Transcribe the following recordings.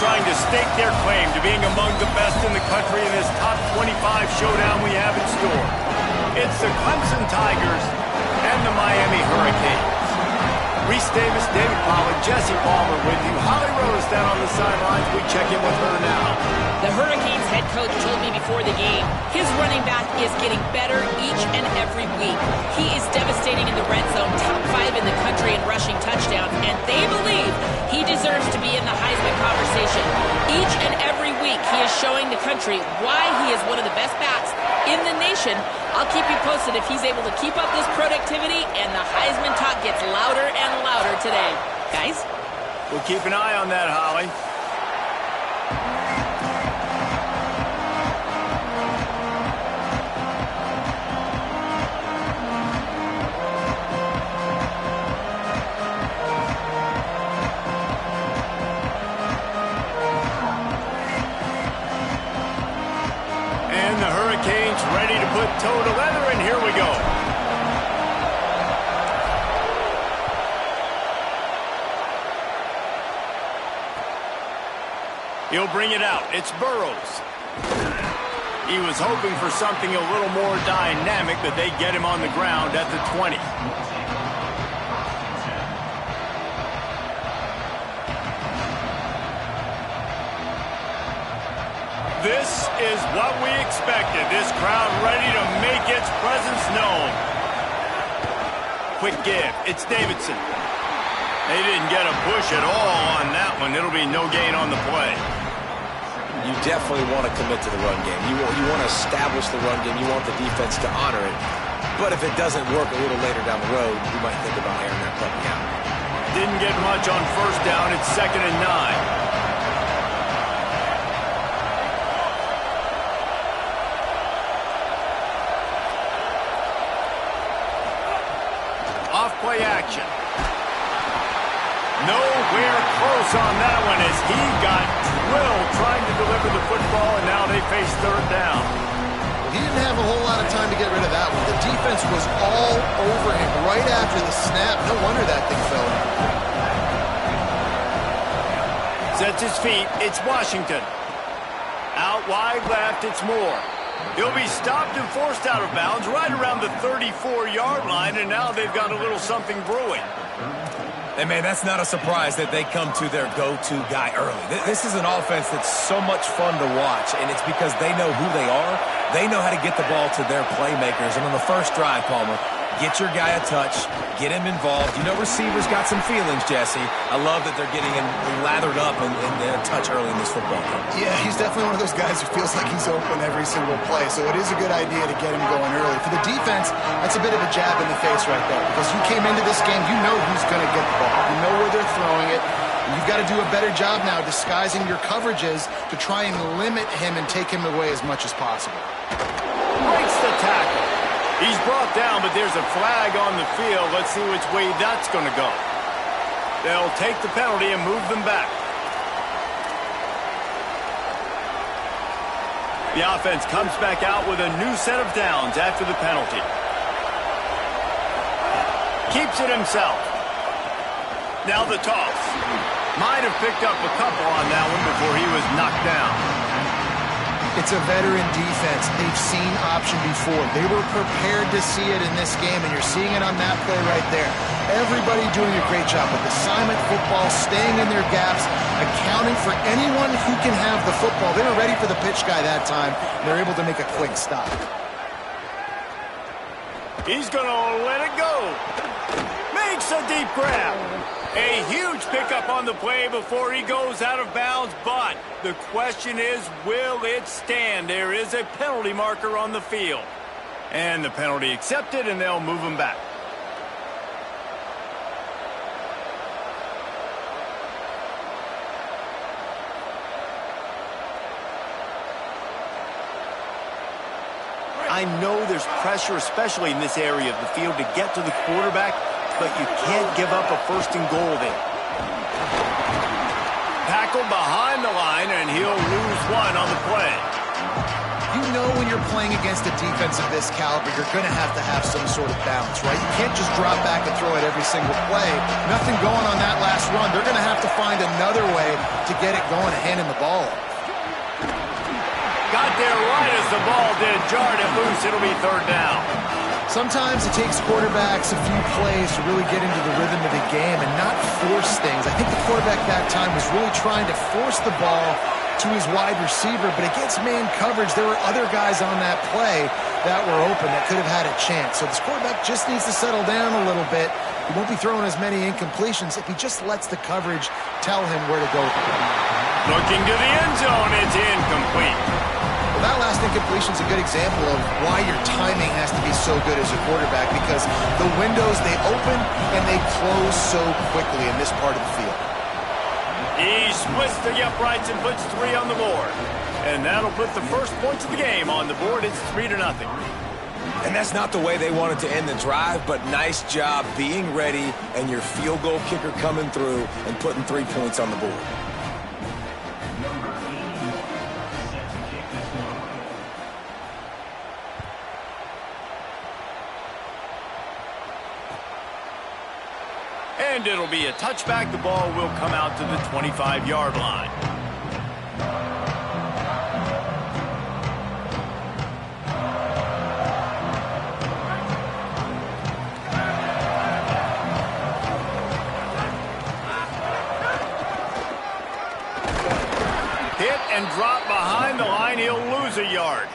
trying to stake their claim to being among the best in the country in this top 25 showdown we have in store. It's the Clemson Tigers and the Miami Hurricanes. Reese Davis, David Pollack, Jesse Palmer with you. Holly Rose down on the sidelines. We check in with her now. The Hurricanes head coach told me before the game, his running back is getting better each and every week. He is devastating in the red zone, top 5 in the country in rushing touchdowns, and they believe he deserves to be in the Heisman conversation. Each and every week, he is showing the country why he is one of the best backs in the nation. I'll keep you posted if he's able to keep up this productivity, and the Heisman talk gets louder and louder today. Guys? We'll keep an eye on that, Holly. And the Hurricanes ready to put toe to leather, and here we go. He'll bring it out. It's Burrows. He was hoping for something a little more dynamic, but they get him on the ground at the 20. This is what we expected. This crowd ready to make its presence known. Quick give. It's Davidson. They didn't get a push at all on that one. It'll be no gain on the play. You definitely want to commit to the run game. You want to establish the run game. You want the defense to honor it. But if it doesn't work a little later down the road, you might think about airing that puppy out. Didn't get much on first down. It's 2nd and 9. Off-play action. Nowhere close on that one as he got drilled trying to deliver the football, and now they face 3rd down. He didn't have a whole lot of time to get rid of that one. The defense was all over him right after the snap. No wonder that thing fell in. Sets his feet. It's Washington. Out wide left, it's Moore. He'll be stopped and forced out of bounds right around the 34-yard line, and now they've got a little something brewing. And, man, that's not a surprise that they come to their go-to guy early. This is an offense that's so much fun to watch, and it's because they know who they are. They know how to get the ball to their playmakers. And on the first drive, Palmer, get your guy a touch, get him involved. You know receivers got some feelings, Jesse. I love that they're getting him lathered up and a touch early in this football game. Yeah, he's definitely one of those guys who feels like he's open every single play, so it is a good idea to get him going early. For the defense, that's a bit of a jab in the face right there, because you came into this game, you know who's going to get the ball. You know where they're throwing it. And you've got to do a better job now disguising your coverages to try and limit him and take him away as much as possible. Breaks the tackle. He's brought down, but there's a flag on the field. Let's see which way that's going to go. They'll take the penalty and move them back. The offense comes back out with a new set of downs after the penalty. Keeps it himself. Now the toss. Might have picked up a couple on that one before he was knocked down. It's a veteran defense. They've seen option before. They were prepared to see it in this game, and you're seeing it on that play right there. Everybody doing a great job with assignment football, staying in their gaps, accounting for anyone who can have the football. They were ready for the pitch guy that time. They're able to make a quick stop. He's going to let it go. Makes a deep grab. A huge pickup on the play before he goes out of bounds, but the question is, will it stand? There is a penalty marker on the field. And the penalty accepted, and they'll move him back. I know there's pressure, especially in this area of the field, to get to the quarterback, but you can't give up a 1st and goal there. Tackled behind the line, and he'll lose one on the play. You know when you're playing against a defense of this caliber, you're going to have some sort of balance, right? You can't just drop back and throw it every single play. Nothing going on that last run. They're going to have to find another way to get it going and handing the ball off. Got there right as the ball did. Jarred it loose. It'll be third down. Sometimes it takes quarterbacks a few plays to really get into the rhythm of the game and not force things. I think the quarterback that time was really trying to force the ball to his wide receiver, but against man coverage, there were other guys on that play that were open that could have had a chance. So this quarterback just needs to settle down a little bit. He won't be throwing as many incompletions if he just lets the coverage tell him where to go. Looking to the end zone. It's incomplete. Well, that last incompletion is a good example of why your timing has to be so good as a quarterback, because the windows, they open and they close so quickly in this part of the field. He splits the uprights and puts 3 on the board. And that'll put the first points of the game on the board. It's 3-0. And that's not the way they wanted to end the drive, but nice job being ready and your field goal kicker coming through and putting 3 points on the board. And it'll be a touchback. The ball will come out to the 25-yard line. Hit and drop behind the line. He'll lose a yard.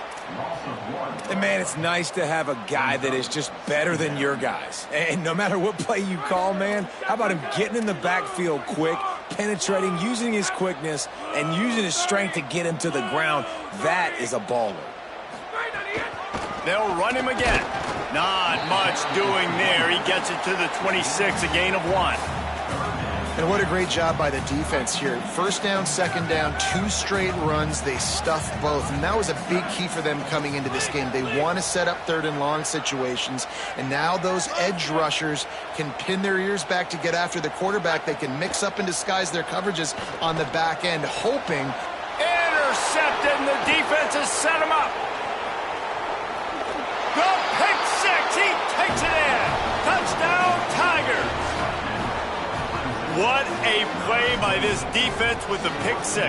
And, man, it's nice to have a guy that is just better than your guys. And no matter what play you call, man, how about him getting in the backfield quick, penetrating, using his quickness, and using his strength to get him to the ground? That is a baller. They'll run him again. Not much doing there. He gets it to the 26, a gain of 1. And what a great job by the defense here. First down, second down, 2 straight runs. They stuffed both. And that was a big key for them coming into this game. They want to set up 3rd and long situations. And now those edge rushers can pin their ears back to get after the quarterback. They can mix up and disguise their coverages on the back end, hoping. Intercepted, and the defense has set him up. The pick 6. He takes it in. Touchdown, Tigers. What a play by this defense with the pick 6.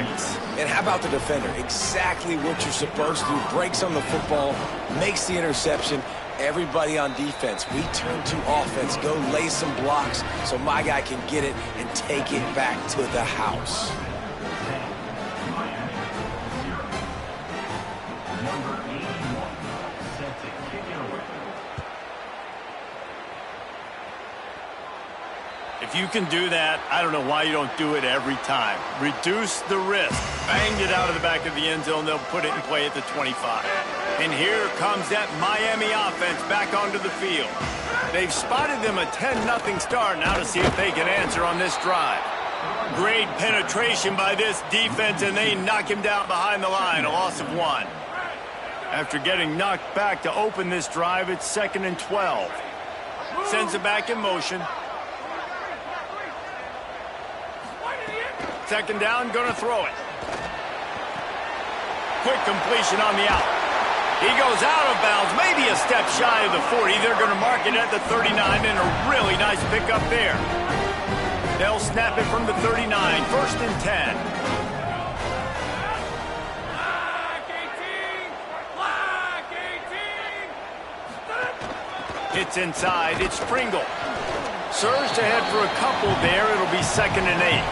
And how about the defender? Exactly what you're supposed to do. Breaks on the football, makes the interception. Everybody on defense, we turn to offense. Go lay some blocks so my guy can get it and take it back to the house. If you can do that, I don't know why you don't do it every time. Reduce the risk. Banged it out of the back of the end zone. They'll put it in play at the 25. And here comes that Miami offense back onto the field. They've spotted them a 10-0 start. Now to see if they can answer on this drive. Great penetration by this defense, and they knock him down behind the line. A loss of 1. After getting knocked back to open this drive, it's 2nd and 12. Sends it back in motion. Second down, going to throw it. Quick completion on the out. He goes out of bounds, maybe a step shy of the 40. They're going to mark it at the 39, and a really nice pickup there. They'll snap it from the 39, 1st and 10. Hits inside, it's Pringle. Surged ahead for a couple there. It'll be 2nd and 8.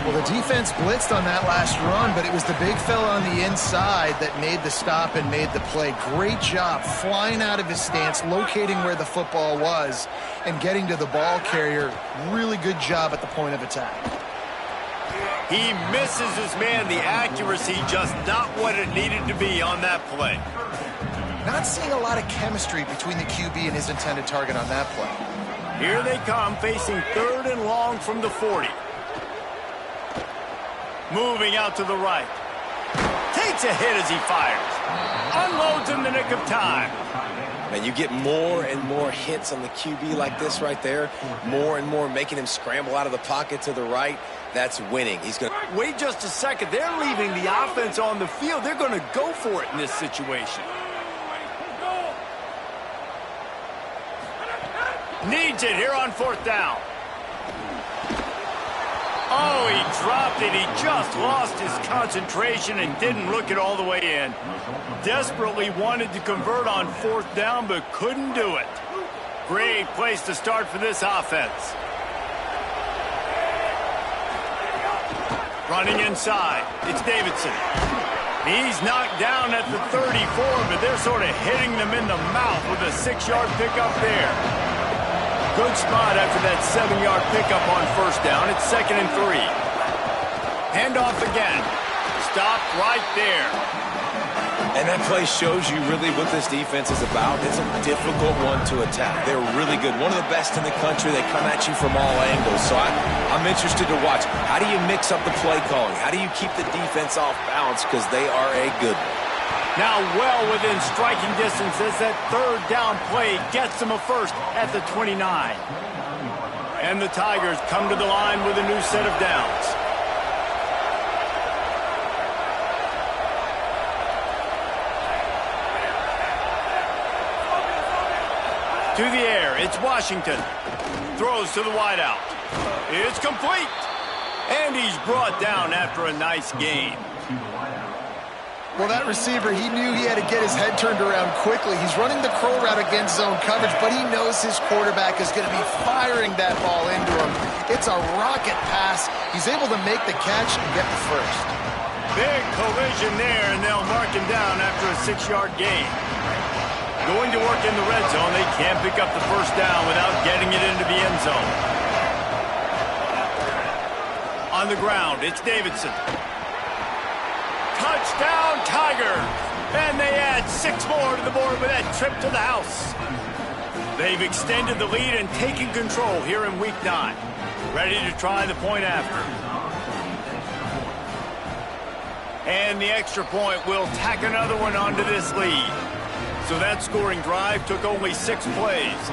Well, the defense blitzed on that last run, but it was the big fella on the inside that made the stop and made the play. Great job flying out of his stance, locating where the football was, and getting to the ball carrier. Really good job at the point of attack. He misses his man. The accuracy just not what it needed to be on that play. Not seeing a lot of chemistry between the QB and his intended target on that play. Here they come, facing 3rd and long from the 40. Moving out to the right. Takes a hit as he fires. Unloads in the nick of time. And you get more and more hits on the QB like this right there. More and more making him scramble out of the pocket to the right. That's winning. He's going to... Wait just a second. They're leaving the offense on the field. They're going to go for it in this situation. Needs it here on 4th down. Oh, he dropped it. He just lost his concentration and didn't look it all the way in. Desperately wanted to convert on 4th down, but couldn't do it. Great place to start for this offense. Running inside, it's Davidson. He's knocked down at the 34, but they're sort of hitting them in the mouth with a 6-yard pickup there. Good spot after that 7-yard pickup on 1st down. It's 2nd and 3. Handoff again. Stopped right there. And that play shows you really what this defense is about. It's a difficult one to attack. They're really good. One of the best in the country. They come at you from all angles. So I'm interested to watch. How do you mix up the play calling? How do you keep the defense off balance? Because they are a good one. Now well within striking distance as that 3rd down play gets them a first at the 29. And the Tigers come to the line with a new set of downs. To the air, it's Washington. Throws to the wideout. It's complete. And he's brought down after a nice gain. Well, that receiver, he knew he had to get his head turned around quickly. He's running the curl route against zone coverage, but he knows his quarterback is going to be firing that ball into him. It's a rocket pass. He's able to make the catch and get the first. Big collision there, and they'll mark him down after a 6-yard gain. Going to work in the red zone. They can't pick up the 1st down without getting it into the end zone. On the ground, it's Davidson. Touchdown, Tigers! And they add 6 more to the board with that trip to the house. They've extended the lead and taken control here in Week 9. Ready to try the point after. And the extra point will tack another one onto this lead. So that scoring drive took only 6 plays.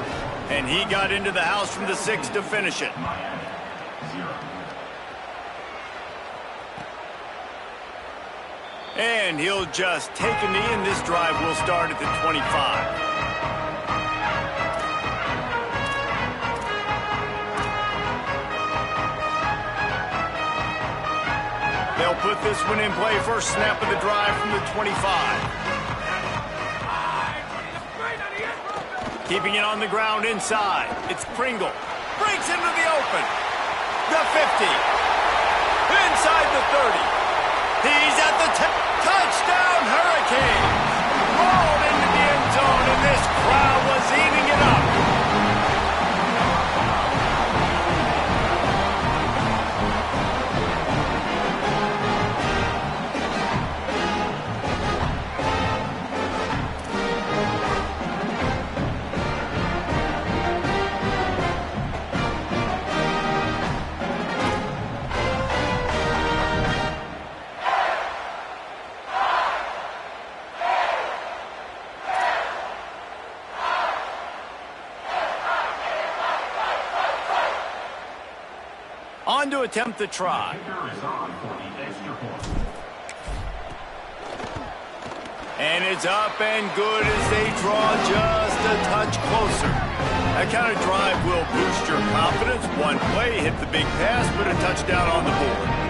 And he got into the house from the 6 to finish it. And he'll just take a knee, and this drive will start at the 25. They'll put this one in play. First snap of the drive from the 25. Keeping it on the ground inside. It's Pringle. Breaks into the open. The 50. Inside the 30. He's at the 10. Touchdown, Hurricanes! Rolled into the end zone, and this crowd was eating it up. On to attempt the try. And it's up and good as they draw just a touch closer. That kind of drive will boost your confidence. One play, hit the big pass, put a touchdown on the board.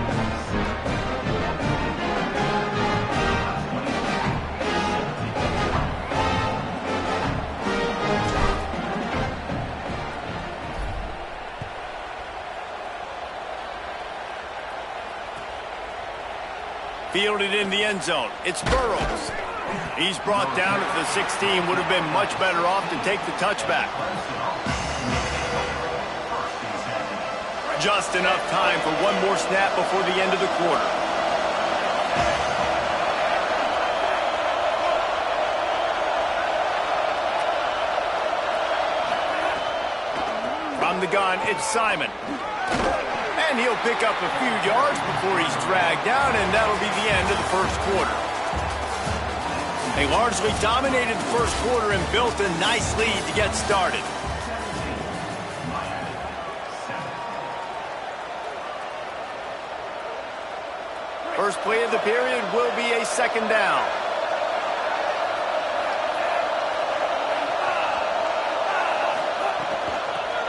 Fielded in the end zone. It's Burrows. He's brought down at the 16. Would have been much better off to take the touchback. Just enough time for one more snap before the end of the quarter. From the gun, it's Simon. And he'll pick up a few yards before he's dragged down, and that'll be the end of the first quarter. They largely dominated the first quarter and built a nice lead to get started. First play of the period will be a second down.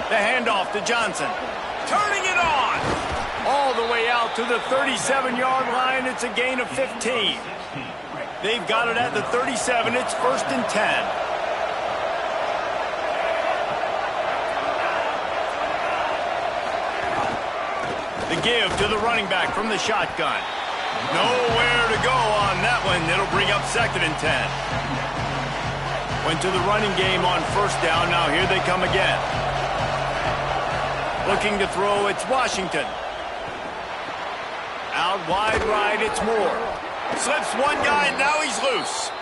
The handoff to Johnson. Turning it on. All the way out to the 37-yard line. It's a gain of 15. They've got it at the 37. It's 1st and 10. The give to the running back from the shotgun. Nowhere to go on that one. It'll bring up 2nd and 10. Went to the running game on 1st down. Now here they come again. Looking to throw, it's Washington. Out wide right, it's Moore. Slips one guy, now he's loose.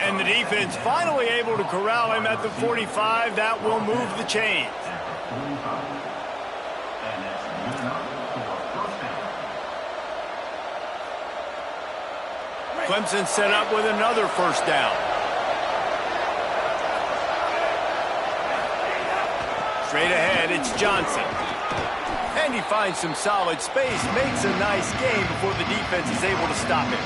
And the defense finally able to corral him at the 45. That will move the chains. Clemson set up with another 1st down. Straight ahead, it's Johnson. And he finds some solid space, makes a nice gain before the defense is able to stop him.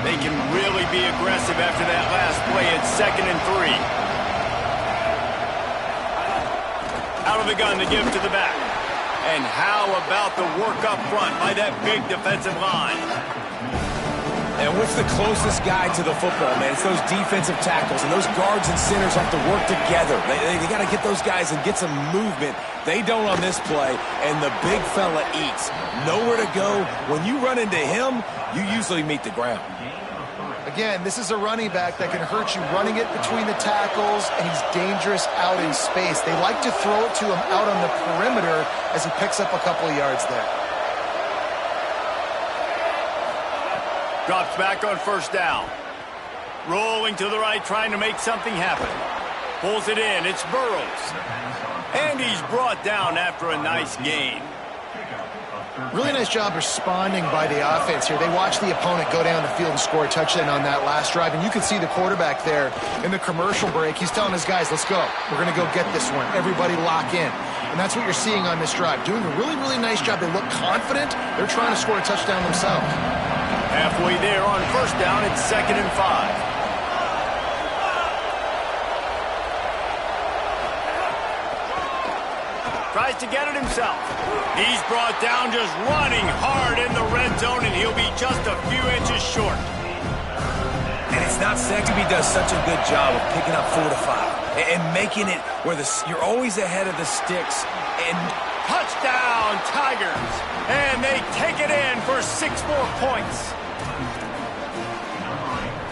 They can really be aggressive after that last play. It's 2nd and 3. Out of the gun to give to the back. And how about the work up front by that big defensive line? And what's the closest guy to the football, man? It's those defensive tackles, and those guards and centers have to work together. They got to get those guys and get some movement. They don't on this play, and the big fella eats. Nowhere to go. When you run into him, you usually meet the ground. Again, this is a running back that can hurt you running it between the tackles, and he's dangerous out in space. They like to throw it to him out on the perimeter as he picks up a couple of yards there. Drops back on 1st down. Rolling to the right, trying to make something happen. Pulls it in. It's Burrows. And he's brought down after a nice gain. Really nice job responding by the offense here. They watched the opponent go down the field and score a touchdown on that last drive. And you can see the quarterback there in the commercial break. He's telling his guys, let's go. We're going to go get this one. Everybody lock in. And that's what you're seeing on this drive. Doing a really, really nice job. They look confident. They're trying to score a touchdown themselves. Halfway there on 1st down, it's 2nd and 5. Tries to get it himself. He's brought down just running hard in the red zone, and he'll be just a few inches short. And it's not second. He does such a good job of picking up 4 to 5 and making it where you're always ahead of the sticks. And touchdown, Tigers. And they take it in for 6 more points.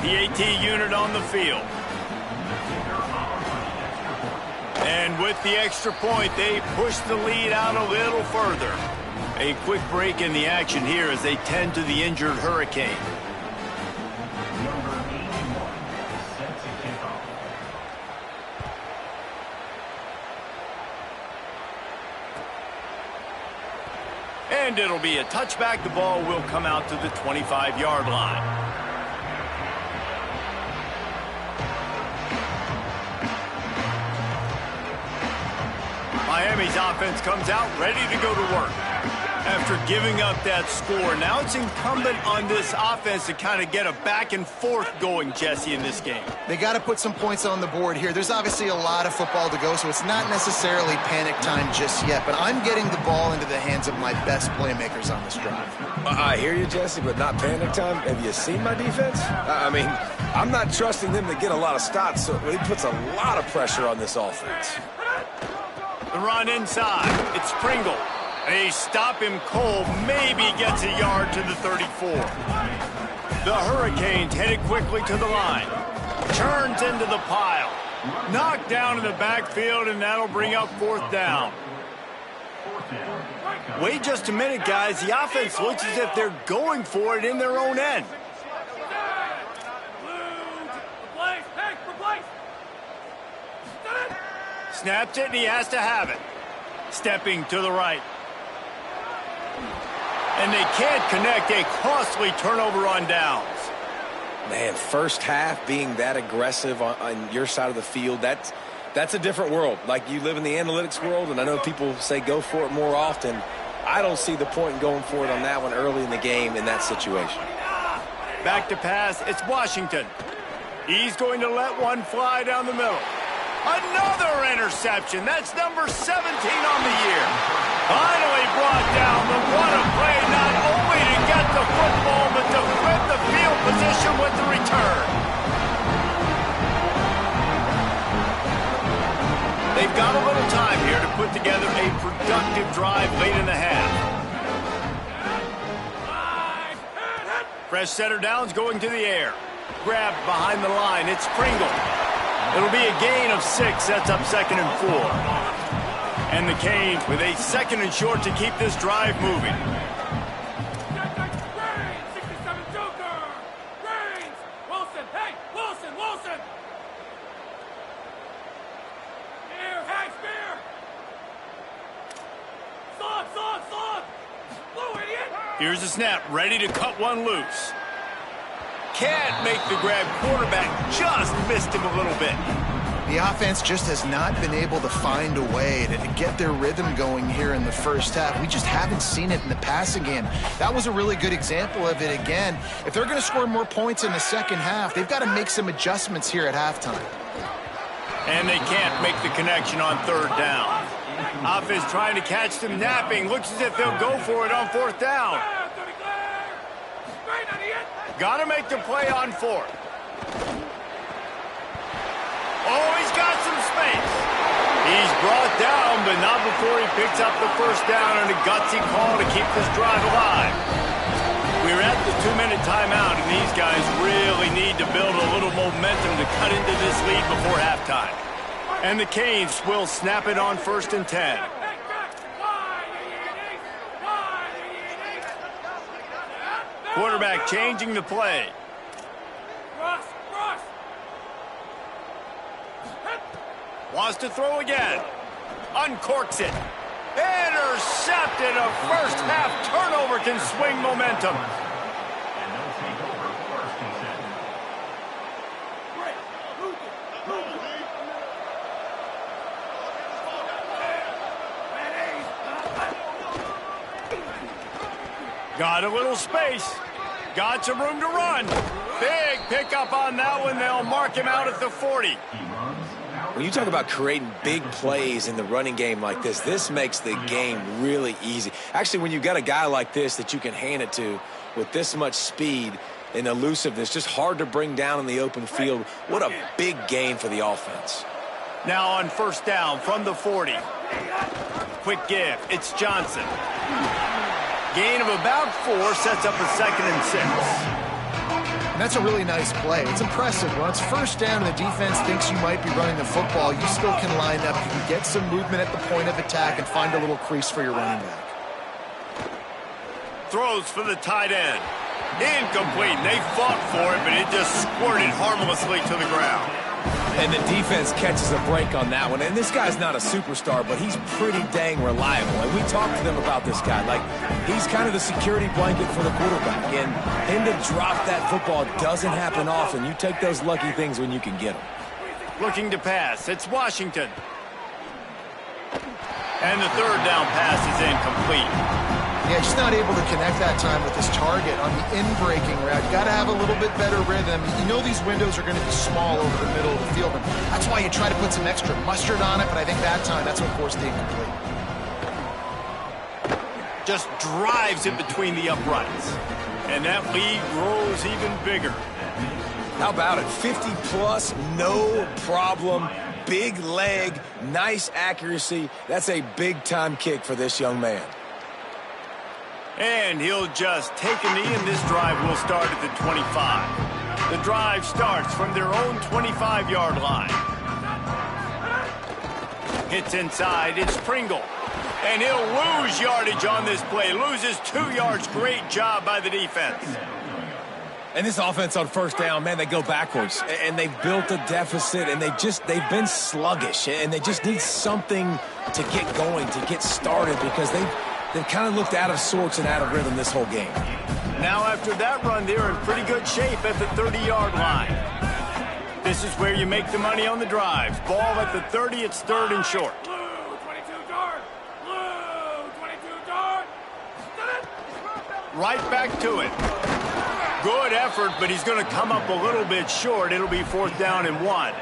The AT unit on the field. And with the extra point, they push the lead out a little further. A quick break in the action here as they tend to the injured Hurricane. And it'll be a touchback. The ball will come out to the 25-yard line. Miami's offense comes out ready to go to work. After giving up that score, now it's incumbent on this offense to kind of get a back and forth going, Jesse, in this game. They got to put some points on the board here. There's obviously a lot of football to go, so it's not necessarily panic time just yet, but I'm getting the ball into the hands of my best playmakers on this drive. I hear you, Jesse, but not panic time. Have you seen my defense? I mean, I'm not trusting them to get a lot of stops, so it puts a lot of pressure on this offense. The run inside. It's Pringle. They stop him cold. Maybe gets a yard to the 34. The Hurricanes headed quickly to the line. Turns into the pile. Knocked down in the backfield, and that'll bring up 4th down. Wait just a minute, guys. The offense looks as if they're going for it in their own end. Snaps it, and he has to have it. Stepping to the right. And they can't connect. A costly turnover on downs. Man, first half being that aggressive on your side of the field, that's a different world. Like, you live in the analytics world, and I know people say go for it more often. I don't see the point in going for it on that one early in the game in that situation. Back to pass, it's Washington. He's going to let one fly down the middle. Another interception. That's number 17 on the year. Finally brought down, but what a play, not only to get the football, but to flip the field position with the return. They've got a little time here to put together a productive drive late in the half. Fresh center downs going to the air. Grabbed behind the line. It's Pringle. It'll be a gain of 6. Sets up 2nd and 4. And the Canes with a 2nd and short to keep this drive moving. Here's the snap, ready to cut one loose. Can't make the grab. Quarterback just missed him a little bit. The offense just has not been able to find a way to get their rhythm going here in the first half. We just haven't seen it in the passing game. That was a really good example of it again. If they're going to score more points in the second half, they've got to make some adjustments here at halftime. And they can't make the connection on 3rd down. Offense trying to catch them napping. Looks as if they'll go for it on 4th down. Got to make the play on 4th. Oh, he's got some space. He's brought down, but not before he picks up the 1st down and a gutsy call to keep this drive alive. We're at the 2-minute timeout, and these guys really need to build a little momentum to cut into this lead before halftime. And the Canes will snap it on 1st and 10. Quarterback changing the play. Wants to throw again. Uncorks it. Intercepted. A first half turnover can swing momentum. Got a little space. Got some room to run. Big pickup on that one. They'll mark him out at the 40. When you talk about creating big plays in the running game like this makes the game really easy. Actually, when you've got a guy like this that you can hand it to with this much speed and elusiveness, just hard to bring down in the open field. What a big gain for the offense. Now on 1st down from the 40. Quick give. It's Johnson. Gain of about 4 sets up a 2nd and 6. And that's a really nice play. It's impressive. When it's 1st down and the defense thinks you might be running the football, you still can line up. You can get some movement at the point of attack and find a little crease for your running back. Throws for the tight end. Incomplete. They fought for it, but it just squirted harmlessly to the ground. And the defense catches a break on that one. And this guy's not a superstar, but he's pretty dang reliable. And we talked to them about this guy. Like, he's kind of the security blanket for the quarterback. And him to drop that football doesn't happen often. You take those lucky things when you can get them. Looking to pass. It's Washington. And the 3rd down pass is incomplete. Yeah, just not able to connect that time with his target on the in-breaking route. You got to have a little bit better rhythm. You know these windows are going to be small over the middle of the field, and that's why you try to put some extra mustard on it, but I think that time that's what forced the incomplete. Just drives it between the uprights. And that lead grows even bigger. How about it? 50-plus, no problem. Big leg, nice accuracy. That's a big-time kick for this young man. And he'll just take a knee, and this drive will start at the 25. The drive starts from their own 25-yard line. Hits inside. It's Pringle. And he'll lose yardage on this play. Loses 2 yards. Great job by the defense. And this offense on 1st down, man, they go backwards. And they've built a deficit, and they've been sluggish. And they just need something to get going, to get started, because they've kind of looked out of sorts and out of rhythm this whole game. Now after that run, they're in pretty good shape at the 30-yard line. This is where you make the money on the drives. Ball at the 30, it's 3rd and short. Blue, 22 guard. Blue, 22 guard. right back to it. Good effort, but he's going to come up a little bit short. It'll be 4th down and 1.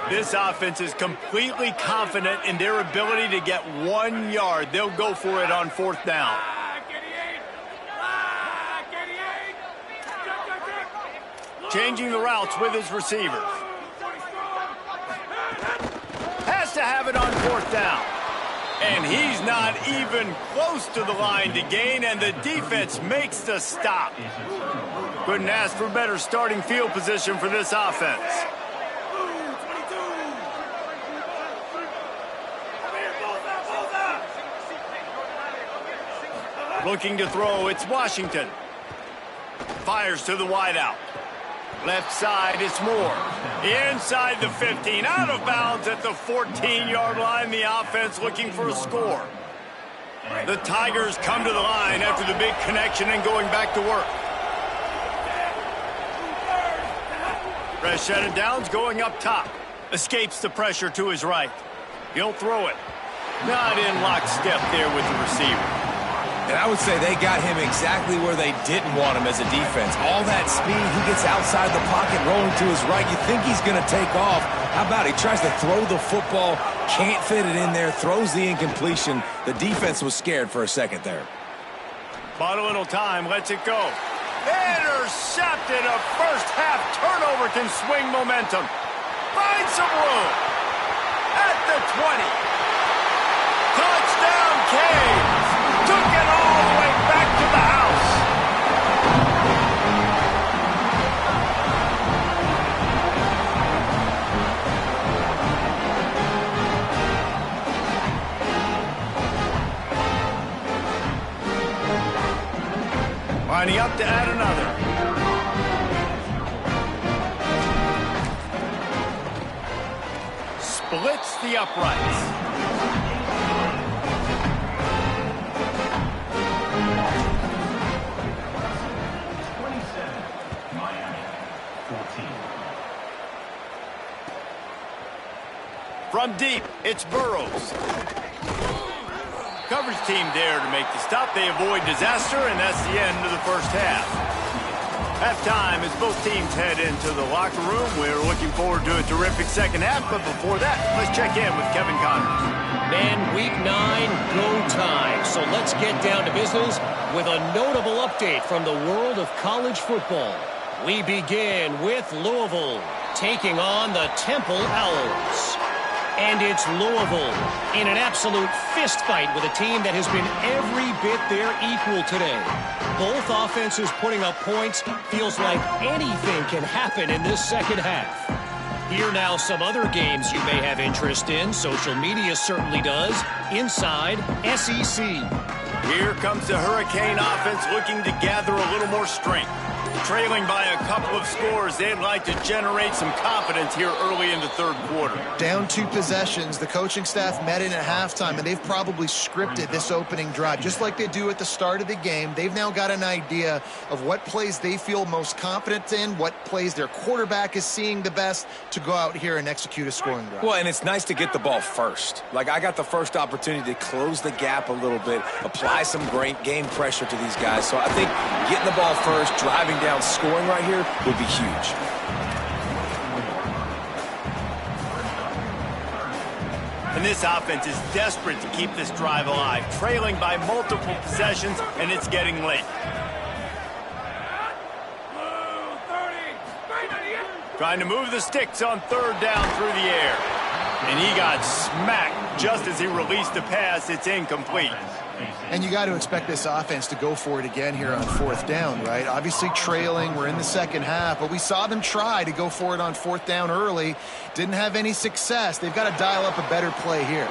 This offense is completely confident in their ability to get 1 yard. They'll go for it on 4th down. Changing the routes with his receivers. Has to have it on 4th down. And he's not even close to the line to gain, and the defense makes the stop. Couldn't ask for better starting field position for this offense. Looking to throw, it's Washington. Fires to the wideout. Left side, it's Moore. Inside the 15, out of bounds at the 14-yard line. The offense looking for a score. The Tigers come to the line after the big connection and going back to work. Fresh set of downs going up top. Escapes the pressure to his right. He'll throw it. Not in lockstep there with the receiver. And I would say they got him exactly where they didn't want him as a defense. All that speed, he gets outside the pocket, rolling to his right. You think he's going to take off. How about he tries to throw the football, can't fit it in there, throws the incompletion. The defense was scared for a second there. Bought a little time, lets it go. Intercepted. A first-half turnover can swing momentum. Finds some room. At the 20. Touchdown, Canes. Took it all the way back to the house. Lining up to add another. Splits the uprights. From deep, it's Burrows. Coverage team there to make the stop. They avoid disaster, and that's the end of the first half. Halftime as both teams head into the locker room. We're looking forward to a terrific second half, but before that, let's check in with Kevin Connors. Man, week 9, go time. So let's get down to business with a notable update from the world of college football. We begin with Louisville taking on the Temple Owls. And it's Louisville in an absolute fist fight with a team that has been every bit their equal today. Both offenses putting up points. Feels like anything can happen in this second half. Here now some other games you may have interest in. Social media certainly does. Inside SEC. Here comes the Hurricane offense looking to gather a little more strength. Trailing by a couple of scores, they'd like to generate some confidence here early in the third quarter. Down 2 possessions, the coaching staff met in at halftime, and they've probably scripted this opening drive. Just like they do at the start of the game, they've now got an idea of what plays they feel most confident in, what plays their quarterback is seeing the best to go out here and execute a scoring drive. Well, and it's nice to get the ball first. Like, I got the first opportunity to close the gap a little bit, apply some great game pressure to these guys. So I think getting the ball first, driving down, scoring right here would be huge. And this offense is desperate to keep this drive alive, trailing by multiple possessions, and it's getting late. Trying to move the sticks on third down through the air. And he got smacked just as he released the pass. It's incomplete. And you got to expect this offense to go for it again here on fourth down, right? Obviously trailing, we're in the second half, but we saw them try to go for it on fourth down early. Didn't have any success. They've got to dial up a better play here.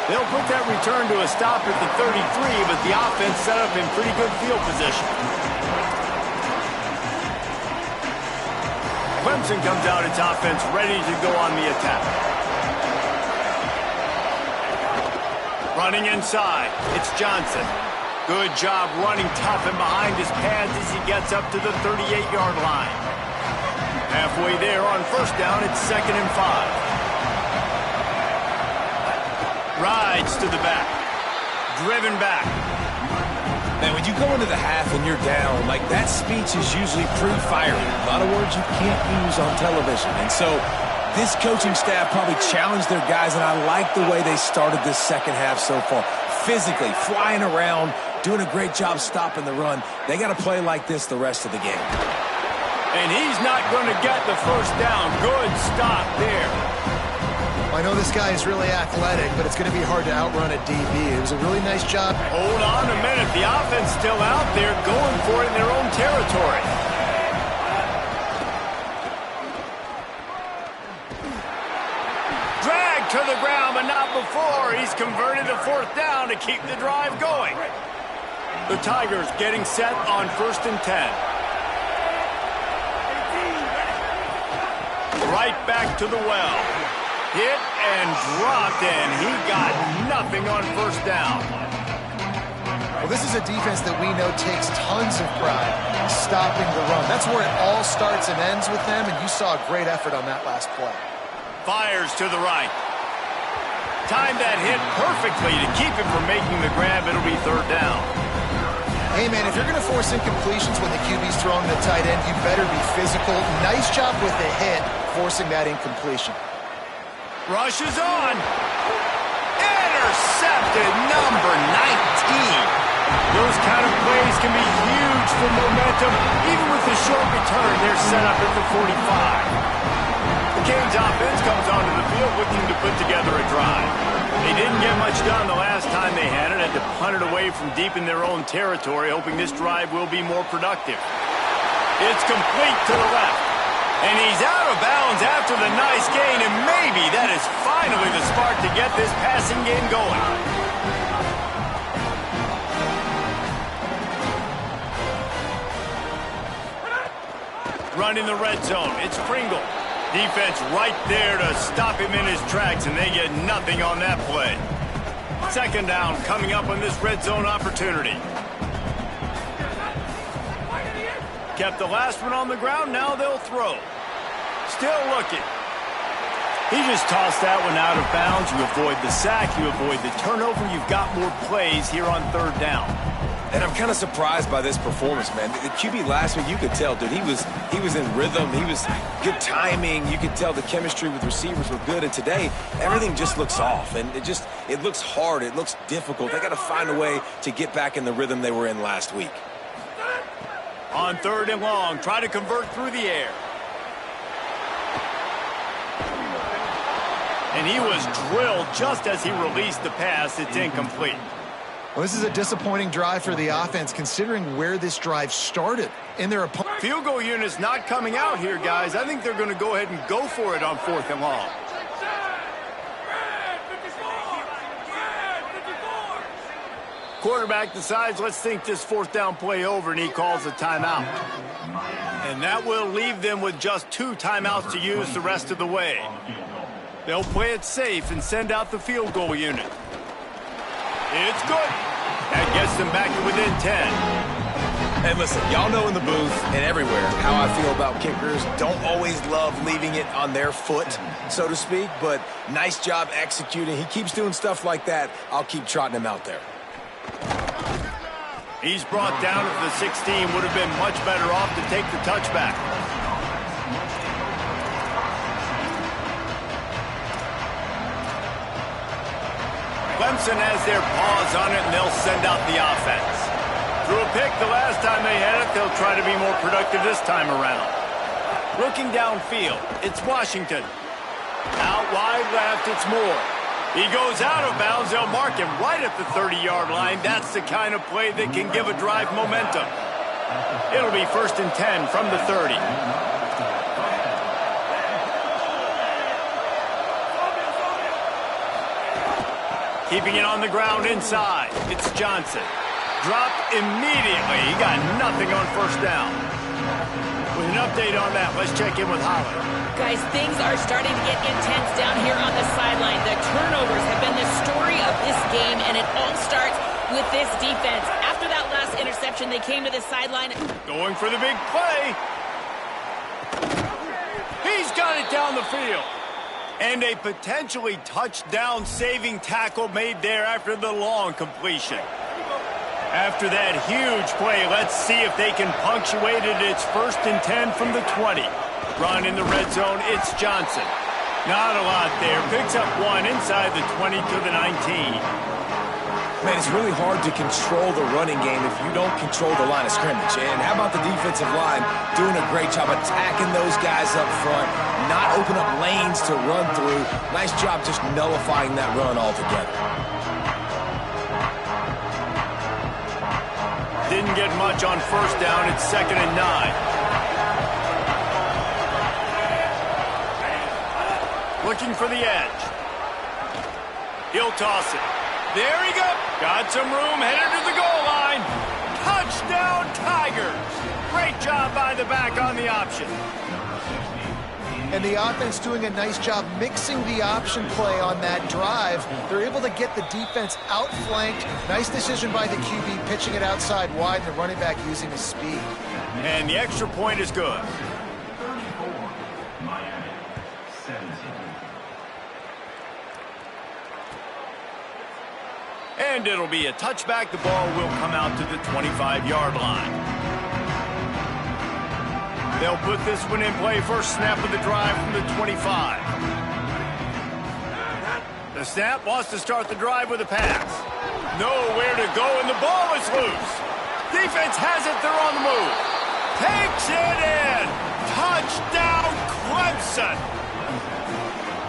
They'll put that return to a stop at the 33, but the offense set up in pretty good field position. Clemson comes out its offense ready to go on the attack. Running inside, it's Johnson. Good job running tough and behind his pads as he gets up to the 38-yard line. Halfway there on first down, it's 2nd and 5. Rides to the back. driven back. Man, when you go into the half and you're down, like that speech is usually pre-firing. A lot of words you can't use on television. And so this coaching staff probably challenged their guys, and I like the way they started this second half so far. Physically, flying around, doing a great job stopping the run. They got to play like this the rest of the game. And he's not going to get the first down. Good stop there. I know this guy is really athletic, but it's going to be hard to outrun a DB. It was a really nice job. Hold on a minute. The offense still out there going for it in their own territory. Drag to the ground, but not before. He's converted a fourth down to keep the drive going. The Tigers getting set on 1st and 10. Right back to the well. Hit and dropped, and he got nothing on first down. Well, this is a defense that we know takes tons of pride stopping the run. That's where it all starts and ends with them, and you saw a great effort on that last play. Fires to the right. Timed that hit perfectly to keep him from making the grab. It'll be third down. Hey, man, if you're going to force incompletions when the QB's throwing the tight end, you better be physical. Nice job with the hit, forcing that incompletion. Rushes on. Intercepted, number 19. Those kind of plays can be huge for momentum. Even with the short return, they're set up at the 45. The Canes offense comes onto the field looking to put together a drive. They didn't get much done the last time they had it to punt it away from deep in their own territory, hoping this drive will be more productive. It's complete to the left. And he's out of bounds after the nice gain, and maybe that is finally the spark to get this passing game going. Run in the red zone. It's Pringle. Defense right there to stop him in his tracks, and they get nothing on that play. Second down coming up on this red zone opportunity. Kept the last one on the ground, now they'll throw. Still looking. He just tossed that one out of bounds. You avoid the sack, you avoid the turnover. You've got more plays here on third down. And I'm kind of surprised by this performance, man. The QB last week, you could tell, dude, he was in rhythm. He was good timing. You could tell the chemistry with receivers were good. And today, everything just looks off. And it looks hard. It looks difficult. They got to find a way to get back in the rhythm they were in last week. On third and long, try to convert through the air. And he was drilled just as he released the pass. It's incomplete. Well, this is a disappointing drive for the offense, considering where this drive started in their opponent. Field goal unit's not coming out here, guys. I think they're going to go ahead and go for it on fourth and long. Quarterback decides, let's think this fourth down play over, and he calls a timeout. And that will leave them with just 2 timeouts to use the rest of the way. They'll play it safe and send out the field goal unit. It's good. That gets them back to within 10. And listen, y'all know in the booth and everywhere how I feel about kickers. Don't always love leaving it on their foot, so to speak, but nice job executing. He keeps doing stuff like that. I'll keep trotting him out there. He's brought down at the 16. Would have been much better off to take the touchback. Clemson has their paws on it, and they'll send out the offense. Threw a pick the last time they had it. They'll try to be more productive this time around. Looking downfield, it's Washington. Out wide left, it's Moore. He goes out of bounds. They'll mark him right at the 30-yard line. That's the kind of play that can give a drive momentum. It'll be 1st and 10 from the 30. Keeping it on the ground inside. It's Johnson. Dropped immediately. He got nothing on first down. With an update on that, let's check in with Holland. Guys, things are starting to get intense down here on the sideline. The turnovers have been the story of this game, and it all starts with this defense. After that last interception, they came to the sideline. Going for the big play. He's got it down the field. And a potentially touchdown-saving tackle made there after the long completion. After that huge play, let's see if they can punctuate it. It's 1st and 10 from the 20. Run in the red zone, it's Johnson. Not a lot there. Picks up 1 inside the 20 to the 19. Man, it's really hard to control the running game if you don't control the line of scrimmage. And how about the defensive line doing a great job attacking those guys up front, not open up lanes to run through. Nice job just nullifying that run altogether. Didn't get much on 1st down. It's 2nd and 9. Looking for the edge. He'll toss it. There he goes. Got some room, headed to the goal line. Touchdown, Tigers. Great job by the back on the option. And the offense doing a nice job mixing the option play on that drive. They're able to get the defense outflanked. Nice decision by the QB, pitching it outside wide, and the running back using his speed. And the extra point is good. And it'll be a touchback. The ball will come out to the 25-yard line. They'll put this one in play. First snap of the drive from the 25. The snap wants to start the drive with a pass. Nowhere to go, and the ball is loose. Defense has it. They're on the move. Takes it in. Touchdown, Clemson.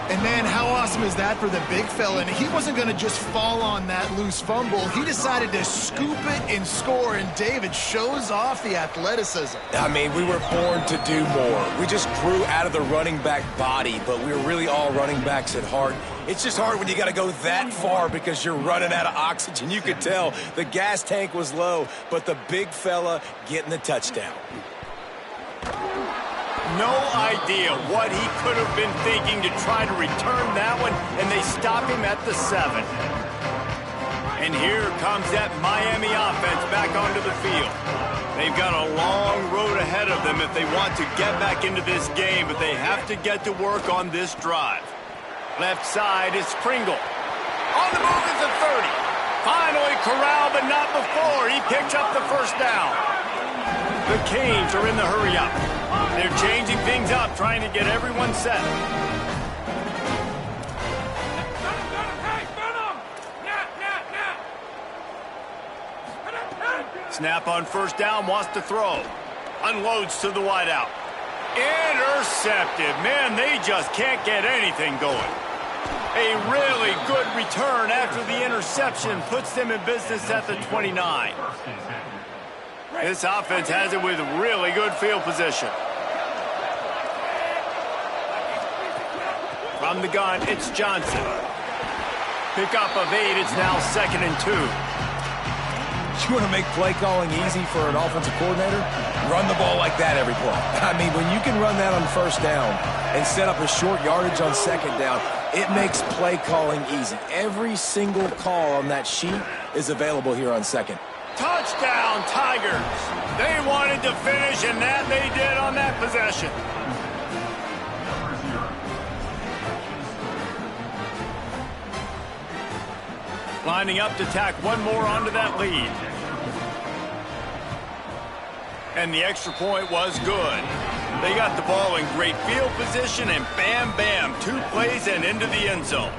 And man, how awesome is that for the big fella? And he wasn't going to just fall on that loose fumble. He decided to scoop it and score, and David shows off the athleticism. I mean, we were born to do more. We just grew out of the running back body, but we were really all running backs at heart. It's just hard when you got to go that far because you're running out of oxygen. You could tell the gas tank was low, but the big fella getting the touchdown. No idea what he could have been thinking to try to return that one, and they stop him at the 7. And here comes that Miami offense back onto the field. They've got a long road ahead of them if they want to get back into this game, but they have to get to work on this drive. Left side is Pringle. On the move is the 30. Finally corralled, but not before. He picks up the 1st down. The Canes are in the hurry-up. They're changing things up, trying to get everyone set. Snap on 1st down, wants to throw. Unloads to the wideout. Intercepted. Man, they just can't get anything going. A really good return after the interception puts them in business at the 29. This offense has it with really good field position. From the gun, it's Johnson. Pickup of 8, it's now 2nd and 2. You want to make play calling easy for an offensive coordinator? Run the ball like that every play. I mean, when you can run that on 1st down and set up a short yardage on 2nd down, it makes play calling easy. Every single call on that sheet is available here on 2nd. Touchdown, Tigers. They wanted to finish, and that they did on that possession. Lining up to tack one more onto that lead. And the extra point was good. They got the ball in great field position, and bam, bam, 2 plays and into the end zone.